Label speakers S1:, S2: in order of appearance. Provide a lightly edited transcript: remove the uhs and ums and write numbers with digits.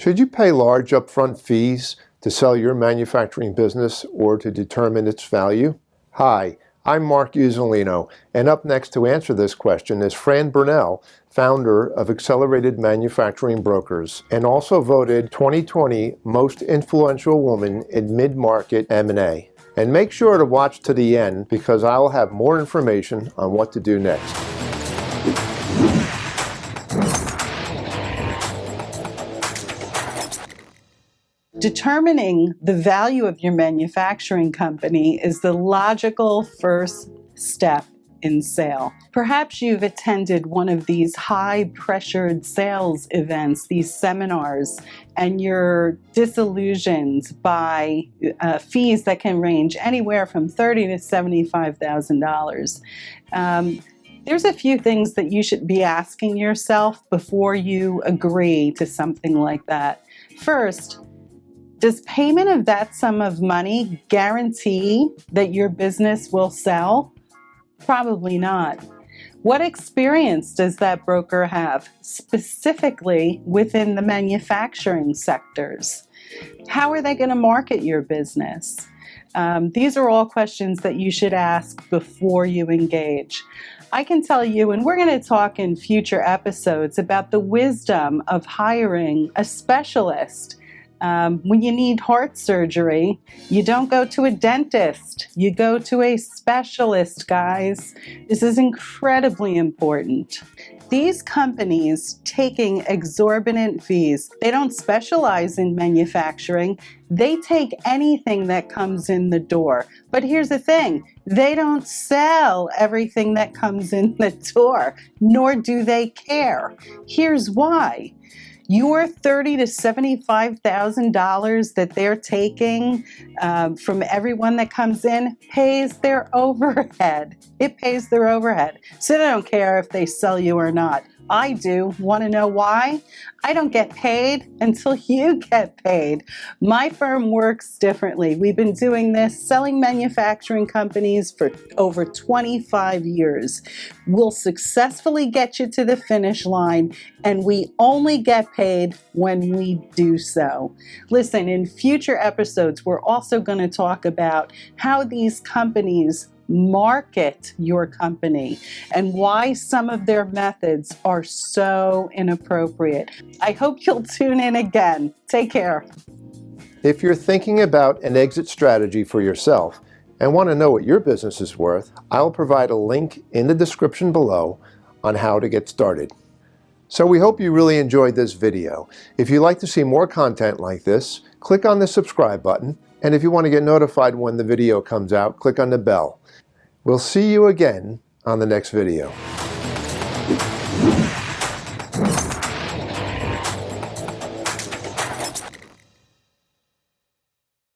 S1: Should you pay large upfront fees to sell your manufacturing business or to determine its value? Hi, I'm Mark Uzzolino, and up next to answer this question is Fran Burnell, founder of Accelerated Manufacturing Brokers, and also voted 2020 Most Influential Woman in Mid-Market M&A. And make sure to watch to the end because I'll have more information on what to do next.
S2: Determining the value of your manufacturing company is the logical first step in sale. Perhaps you've attended one of these high-pressured sales events, these seminars, and you're disillusioned by fees that can range anywhere from $30,000 to $75,000. There's a few things that you should be asking yourself before you agree to something like that. First, does payment of that sum of money guarantee that your business will sell? Probably not. What experience does that broker have, specifically within the manufacturing sectors? How are they going to market your business? These are all questions that you should ask before you engage. I can tell you, and we're going to talk in future episodes about the wisdom of hiring a specialist. When you need heart surgery, you don't go to a dentist, you go to a specialist, guys. This is incredibly important. These companies taking exorbitant fees, they don't specialize in manufacturing, they take anything that comes in the door. But here's the thing, they don't sell everything that comes in the door, nor do they care. Here's why. Your $30,000 to $75,000 that they're taking from everyone that comes in pays their overhead. It pays their overhead. So they don't care if they sell you or not. I do. Want to know why? I don't get paid until you get paid. My firm works differently. We've been doing this, selling manufacturing companies for over 25 years. We'll successfully get you to the finish line, and we only get paid when we do so. Listen, in future episodes, we're also going to talk about how these companies market your company and why some of their methods are so inappropriate. I hope you'll tune in again. Take care.
S1: If you're thinking about an exit strategy for yourself and want to know what your business is worth, I'll provide a link in the description below on how to get started. So we hope you really enjoyed this video. If you'd like to see more content like this, click on the subscribe button. And if you want to get notified when the video comes out, click on the bell. We'll see you again on the next video.